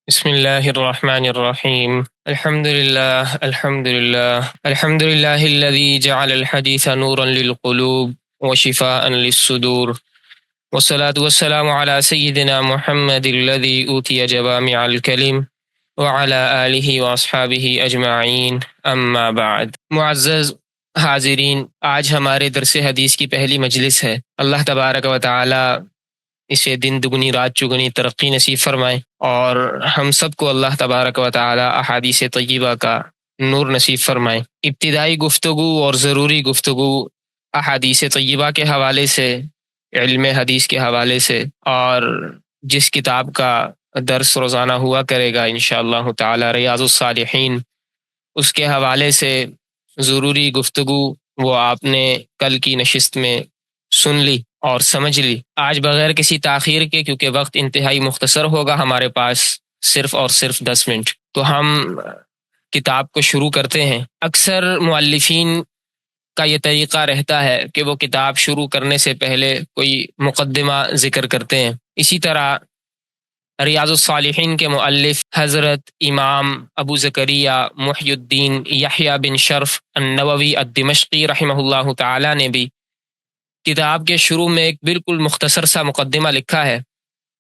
بسم الله الرحمن الرحيم. الحمد لله الذي جعل الحديث نورا للقلوب وشفاء للصدور، والصلاة والسلام على سيدنا محمد الذي أوتي جوامع الكلم وعلى آلہ واصحابہ اجمعین، اما بعد۔ معزز حاضرین، آج ہمارے درس حدیث کی پہلی مجلس ہے۔ اللہ تبارک و تعالی اسے دن دگنی رات چگنی ترقی نصیب فرمائے، اور ہم سب کو اللہ تبارک و تعالی احادیث طیبہ کا نور نصیب فرمائے۔ ابتدائی گفتگو اور ضروری گفتگو احادیث طیبہ کے حوالے سے، علم حدیث کے حوالے سے، اور جس کتاب کا درس روزانہ ہوا کرے گا انشاءاللہ تعالی ریاض الصالحین، اس کے حوالے سے ضروری گفتگو وہ آپ نے کل کی نشست میں سن لی اور سمجھ لی۔ آج بغیر کسی تاخیر کے، کیونکہ وقت انتہائی مختصر ہوگا ہمارے پاس، صرف اور صرف 10 منٹ، تو ہم کتاب کو شروع کرتے ہیں۔ اکثر مؤلفین کا یہ طریقہ رہتا ہے کہ وہ کتاب شروع کرنے سے پہلے کوئی مقدمہ ذکر کرتے ہیں۔ اسی طرح ریاض الصالحین کے مؤلف حضرت امام ابو زکریا محی الدین یحییٰ بن شرف النووی الدمشقی رحمہ اللہ تعالی نے بھی کتاب کے شروع میں ایک بالکل مختصر سا مقدمہ لکھا ہے۔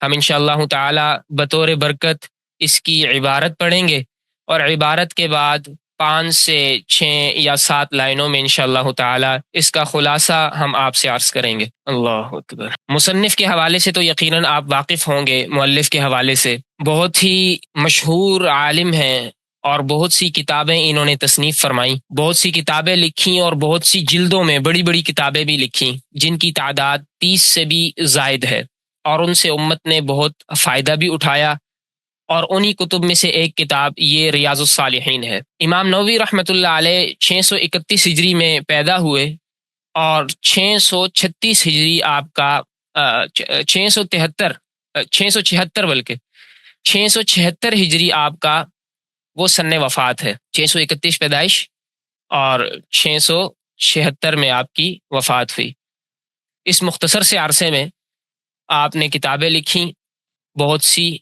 ہم انشاءاللہ تعالی بطور برکت اس کی عبارت پڑھیں گے، اور عبارت کے بعد 5 سے 6 یا 7 لائنوں میں انشاءاللہ تعالی اس کا خلاصہ ہم آپ سے عرض کریں گے۔ اللہ اکبر۔ مصنف کے حوالے سے تو یقیناً آپ واقف ہوں گے۔ مؤلف کے حوالے سے بہت ہی مشہور عالم ہیں، اور بہت سی کتابیں انہوں نے تصنیف فرمائیں، بہت سی کتابیں لکھیں، اور بہت سی جلدوں میں بڑی بڑی کتابیں بھی لکھیں، جن کی تعداد 30 سے بھی زائد ہے، اور ان سے امت نے بہت فائدہ بھی اٹھایا۔ اور انہی کتب میں سے ایک کتاب یہ ریاض الصالحین ہے۔ امام نووی رحمۃ اللہ علیہ 631 ہجری میں پیدا ہوئے، اور 636 ہجری آپ کا 676 بلکہ 676 ہجری آپ کا وہ سن وفات ہے۔ 631 پیدائش اور 676 میں آپ کی وفات ہوئی۔ اس مختصر سے عرصے میں آپ نے کتابیں لکھیں بہت سی،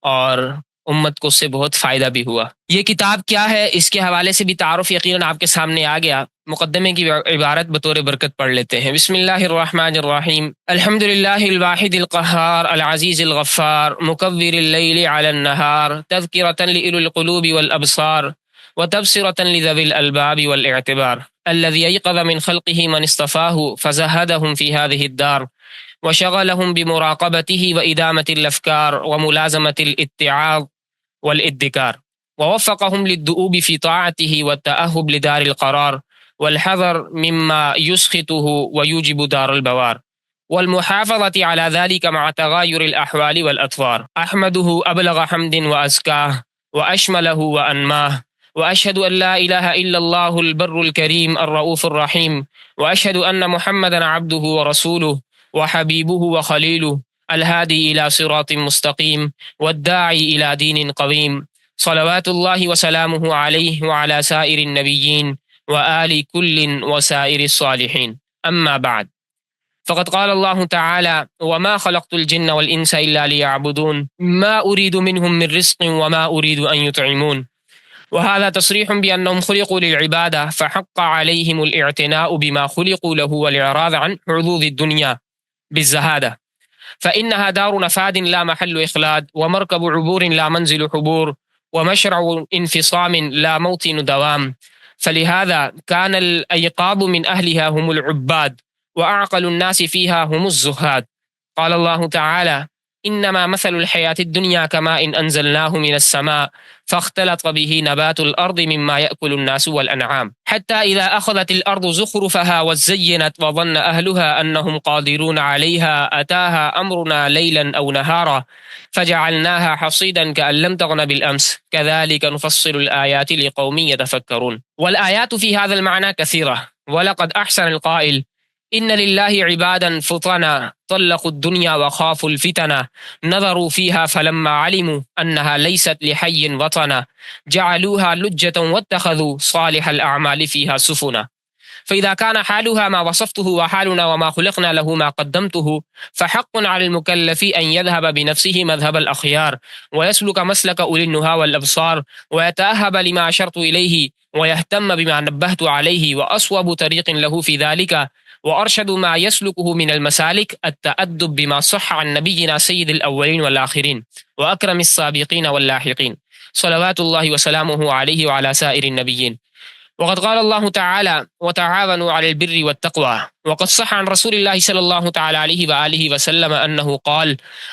اور امت کو اس سے بہت فائدہ بھی ہوا۔ یہ کتاب کیا ہے، اس کے حوالے سے بھی تعارف یقیناً آپ کے سامنے آ گیا۔ مقدمے کی عبارت بطور برکت پڑھ لیتے ہیں۔ بسم اللہ الرحمن الرحیم۔ الحمد للہ الواحد القہار العزیز الغفار مکور اللیل علی النہار تذکرۃ لأولی القلوب والابصار وتبصرۃ لذوی الالباب والاعتبار الذی ایقظ من خلقہ من اصطفاہ فزہدہم فی ہذہ الدار وشغلهم بمراقبته وإدامة الأفكار وملازمة الاتعاظ والادكار ووفقهم للدؤوب في طاعته والتأهب لدار القرار والحذر مما يسخطه ويوجب دار البوار والمحافظة على ذلك مع تغاير الأحوال والأطوار أحمده أبلغ حمد وأزكاه وأشمله وأنماه وأشهد أن لا إله إلا الله البر الكريم الرؤوف الرحيم وأشهد أن محمدا عبده ورسوله وحبيبه وخليله الهادي إلى صراط مستقيم والداعي إلى دين قويم صلوات الله وسلامه عليه وعلى سائر النبيين وآل كل وسائر الصالحين، أما بعد، فقد قال الله تعالى: وما خلقت الجن والإنس إلا ليعبدون ما أريد منهم من رزق وما أريد أن يطعمون، وهذا تصريح بأنهم خلقوا للعبادة فحق عليهم الاعتناء بما خلقوا له والإعراض عن حظوظ الدنيا بالزهادة، فإنها دار نفاد لا محل إخلاد، ومركب عبور لا منزل حبور، ومشرع انفصام لا موطن دوام، فلهذا كان الأيقاظ من أهلها هم العباد، وأعقل الناس فيها هم الزهاد. قال الله تعالى: إنما مثل الحياة الدنيا كماء أنزلناه من السماء فاختلط به نبات الأرض مما يأكل الناس والأنعام حتى إذا أخذت الأرض زخرفها وزينت وظن أهلها أنهم قادرون عليها أتاها أمرنا ليلا أو نهارا فجعلناها حصيدا كأن لم تغن بالأمس كذلك نفصل الآيات لقوم يتفكرون. والآيات في هذا المعنى كثيرة، ولقد أحسن القائل: إن لله عبادا فطنا طلقوا الدنيا وخافوا الفتنة نظروا فيها فلما علموا أنها ليست لحي وطنا جعلوها لجة واتخذوا صالح الأعمال فيها سفنا. فإذا كان حالها ما وصفته وحالنا وما خلقنا له ما قدمته فحق على المكلف أن يذهب بنفسه مذهب الأخيار ويسلك مسلك أولي النهى والأبصار ويتأهب لما أشرت إليه ويهتم بما نبهت عليه، وأصوب طريق له في ذلك وأرشد ما يسلكه من المسالك التأدب بما صح عن نبينا سيد الأولين والآخرين وأكرم السابقين واللاحقين صلوات الله وسلامه عليه وعلى سائر النبيين. وقد قال الله تعالى: وتعاونوا على البر والتقوى. وقد صح عن رسول الله صلى الله تعالى عليه وآله وسلم أنه قال: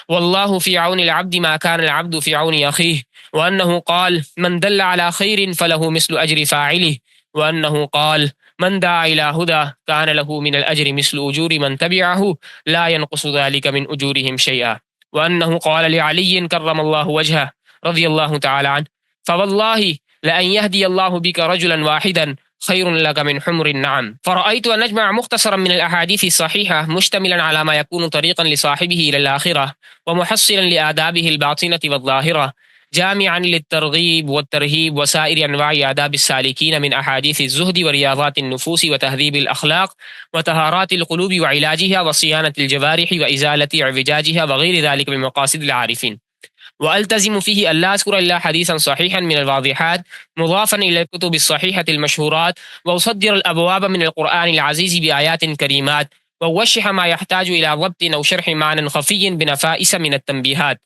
والله في عون العبد ما كان العبد في عون أخيه، وأنه قال: من دل على خير فله مثل أجر فاعله، وأنه قال: من دعا إلى هدى كان له من الأجر مثل أجور من تبعه لا ينقص ذلك من أجورهم شيئا، وأنه قال لعلي كرم الله وجهه رضي الله تعالى عنه: فوالله لأن يهدي الله بك رجلا واحدا خير لك من حمر النعم. فرأيت أن نجمع مختصرا من الأحاديث الصحيحة مشتملا على ما يكون طريقا لصاحبه إلى الآخرة ومحصلا لآدابه الباطنة والظاهرة، جامعا للترغيب والترهيب وسائر أنواع آداب السالكين من أحاديث الزهد ورياضات النفوس وتهذيب الأخلاق وطهارات القلوب وعلاجها وصيانة الجوارح وإزالة اعوجاجها وغير ذلك من مقاصد العارفين. وألتزم فيه ألا أذكر إلا حديثا صحيحا من الواضحات مضافا إلى الكتب الصحيحة المشهورات، وأصدر الأبواب من القرآن العزيز بآيات كريمات، وأوشح ما يحتاج إلى ضبط أو شرح معنى خفي بنفائس من التنبيهات.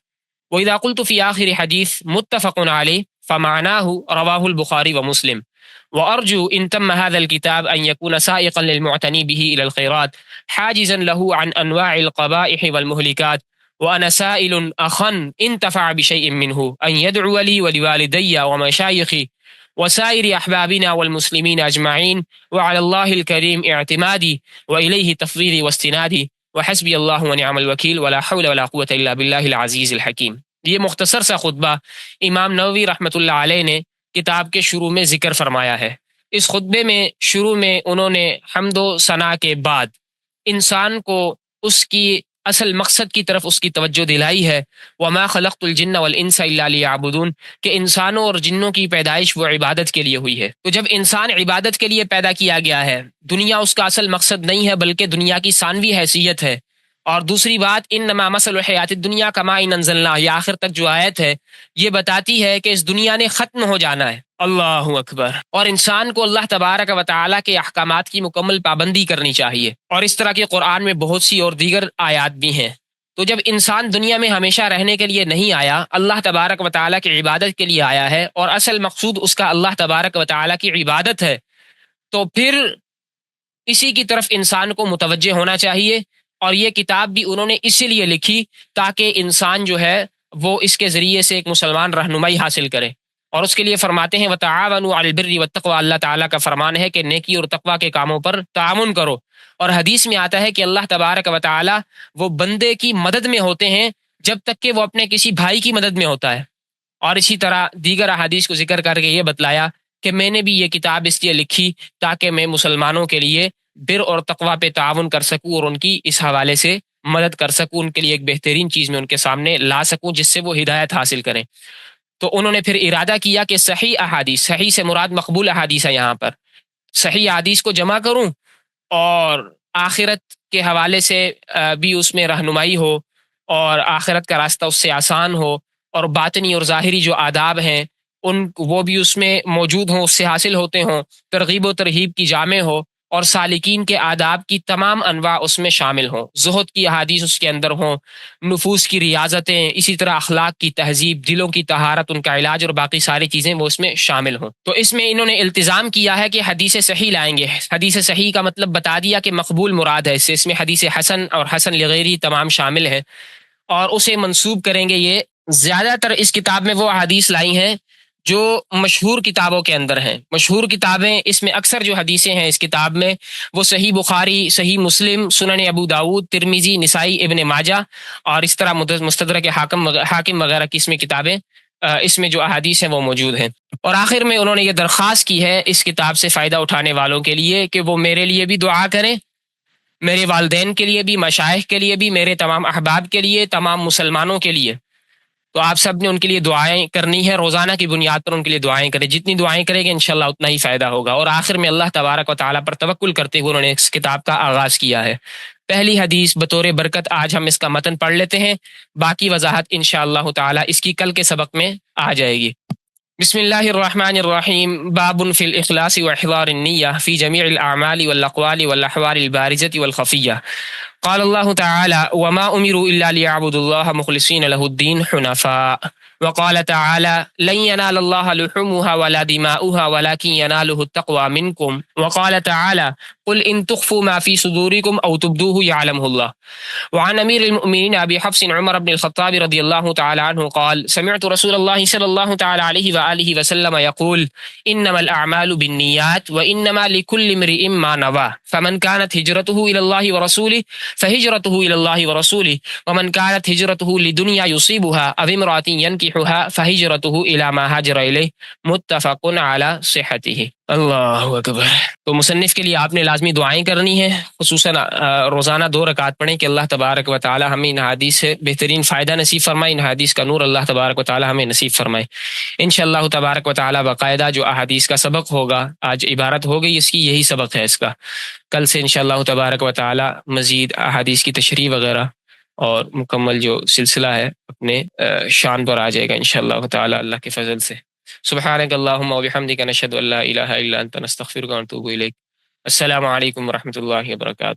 وإذا قلت في آخر حديث متفق عليه فمعناه رواه البخاري ومسلم. وأرجو إن تم هذا الكتاب أن يكون سائقا للمعتني به إلى الخيرات، حاجزا له عن أنواع القبائح والمهلكات. وأنا سائل أخا انتفع بشيء منه أن يدعو لي ولوالدي ومشايخي وسائر أحبابنا والمسلمين أجمعين، وعلى الله الكريم اعتمادي وإليه تفضيلي واستنادي، وحسبي اللہ ونعم الوکیل ولا حول ولا قوة الا باللہ العزیز الحکیم۔ یہ مختصر سا خطبہ امام نووی رحمۃ اللہ علیہ نے کتاب کے شروع میں ذکر فرمایا ہے۔ اس خطبے میں شروع میں انہوں نے حمد و ثنا کے بعد انسان کو اس کی اصل مقصد کی طرف اس کی توجہ دلائی ہے۔ وما خلقت الجن والانس الا لیعبدون، کہ انسانوں اور جنوں کی پیدائش وہ عبادت کے لیے ہوئی ہے۔ تو جب انسان عبادت کے لیے پیدا کیا گیا ہے، دنیا اس کا اصل مقصد نہیں ہے بلکہ دنیا کی ثانوی حیثیت ہے۔ اور دوسری بات، انما مثل الحیات الدنیا کماء انزلناہ، یہ آخر تک جو آیت ہے یہ بتاتی ہے کہ اس دنیا نے ختم ہو جانا ہے۔ اللہ اکبر۔ اور انسان کو اللہ تبارک و تعالیٰ کے احکامات کی مکمل پابندی کرنی چاہیے، اور اس طرح کے قرآن میں بہت سی اور دیگر آیات بھی ہیں۔ تو جب انسان دنیا میں ہمیشہ رہنے کے لیے نہیں آیا، اللہ تبارک و تعالیٰ کی عبادت کے لیے آیا ہے، اور اصل مقصود اس کا اللہ تبارک و تعالیٰ کی عبادت ہے، تو پھر اسی کی طرف انسان کو متوجہ ہونا چاہیے۔ اور یہ کتاب بھی انہوں نے اسی لیے لکھی تاکہ انسان جو ہے وہ اس کے ذریعے سے ایک مسلمان رہنمائی حاصل کرے۔ اور اس کے لیے فرماتے ہیں وَتَعَاوَنُوا عَلَى الْبِرِّ وَالتَّقْوَى، اللہ تعالیٰ کا فرمان ہے کہ نیکی اور تقوی کے کاموں پر تعاون کرو۔ اور حدیث میں آتا ہے کہ اللہ تبارک و تعالیٰ وہ بندے کی مدد میں ہوتے ہیں جب تک کہ وہ اپنے کسی بھائی کی مدد میں ہوتا ہے۔ اور اسی طرح دیگر احادیث کو ذکر کر کے یہ بتلایا کہ میں نے بھی یہ کتاب اس لیے لکھی تاکہ میں مسلمانوں کے لیے بر اور تقوی پہ تعاون کر سکوں اور ان کی اس حوالے سے مدد کر سکوں، ان کے لیے ایک بہترین چیز میں ان کے سامنے لا سکوں جس سے وہ ہدایت حاصل کریں۔ تو انہوں نے پھر ارادہ کیا کہ صحیح احادیث، صحیح سے مراد مقبول احادیث ہے، یہاں پر صحیح احادیث کو جمع کروں اور آخرت کے حوالے سے بھی اس میں رہنمائی ہو، اور آخرت کا راستہ اس سے آسان ہو، اور باطنی اور ظاہری جو آداب ہیں وہ بھی اس میں موجود ہوں، اس سے حاصل ہوتے ہوں، ترغیب و ترہیب کی جامع ہو، اور سالکین کے آداب کی تمام انواع اس میں شامل ہوں، زہد کی احادیث اس کے اندر ہوں، نفوس کی ریاضتیں، اسی طرح اخلاق کی تہذیب، دلوں کی طہارت، ان کا علاج اور باقی ساری چیزیں وہ اس میں شامل ہوں۔ تو اس میں انہوں نے التزام کیا ہے کہ حدیث صحیح لائیں گے۔ حدیث صحیح کا مطلب بتا دیا کہ مقبول مراد ہے، اس میں حدیث حسن اور حسن لغیری تمام شامل ہیں، اور اسے منسوب کریں گے۔ یہ زیادہ تر اس کتاب میں وہ احادیث لائی ہیں جو مشہور کتابوں کے اندر ہیں۔ مشہور کتابیں اس میں اکثر جو حدیثیں ہیں اس کتاب میں وہ صحیح بخاری، صحیح مسلم، سنن ابو داود، ترمذی، نسائی، ابن ماجہ، اور اس طرح مستدرک حاکم وغیرہ کی اس میں کتابیں، اس میں جو احادیث ہیں وہ موجود ہیں۔ اور آخر میں انہوں نے یہ درخواست کی ہے اس کتاب سے فائدہ اٹھانے والوں کے لیے کہ وہ میرے لیے بھی دعا کریں، میرے والدین کے لیے بھی، مشائخ کے لیے بھی، میرے تمام احباب کے لیے، تمام مسلمانوں کے لیے۔ تو آپ سب نے ان کے لیے دعائیں کرنی ہے، روزانہ کی بنیاد پر ان کے لیے دعائیں کریں، جتنی دعائیں کریں گے انشاءاللہ اتنا ہی فائدہ ہوگا۔ اور آخر میں اللہ تبارک و تعالیٰ پر توکل کرتے ہوئے انہوں نے اس کتاب کا آغاز کیا ہے۔ پہلی حدیث بطور برکت آج ہم اس کا متن پڑھ لیتے ہیں، باقی وضاحت انشاءاللہ تعالیٰ اس کی کل کے سبق میں آ جائے گی۔ بسم اللہ الرحمن الرحیم، باب فی الاخلاص واحضار النیہ فی جمیع الاعمال والاقوال والاحوال البارزة والخفیہ۔ قال الله تعالى وما أمروا إلا ليعبدوا الله مخلصين له الدين حنفاء، وقال تعالى لن ينال الله لحومها ولا دماؤها ولكن يناله التقوى منكم، وقال تعالى قل إن تخفوا ما في صدوركم أو تبدوه يعلمه الله۔ وعن أمير المؤمنين أبي حفص عمر بن الخطاب رضي الله تعالى عنه قال سمعت رسول الله صلى الله تعالى عليه وآله وسلم يقول إنما الأعمال بالنيات وإنما لكل امرئ ما نوى، فمن كانت هجرته إلى الله ورسوله فهجرته إلى الله ورسوله، ومن كانت هجرته لدنيا يصيبها أو امرأة ينكحها فهجرته إلى ما هاجر إليه، متفق على صحته۔ اللہ اکبر۔ تو مصنف کے لیے آپ نے لازمی دعائیں کرنی ہیں، خصوصاً روزانہ 2 رکعت پڑھیں کہ اللہ تبارک و تعالی ہمیں ان حدیث سے بہترین فائدہ نصیب فرمائے، ان حدیث کا نور اللہ تبارک و تعالی ہمیں نصیب فرمائے۔ انشاءاللہ تبارک و تعالی باقاعدہ جو احادیث کا سبق ہوگا، آج عبارت ہو گئی اس کی، یہی سبق ہے اس کا۔ کل سے انشاءاللہ تبارک و تعالی مزید احادیث کی تشریح وغیرہ اور مکمل جو سلسلہ ہے اپنے شان پر آ جائے گا انشاءاللہ تعالی اللہ کے فضل سے۔ سبحانک اللہم و بحمدک نشہد ان لا الہ الا انت نستغفرک و نتوب الیک۔ السلام علیکم ورحمۃ اللہ وبرکاتہ۔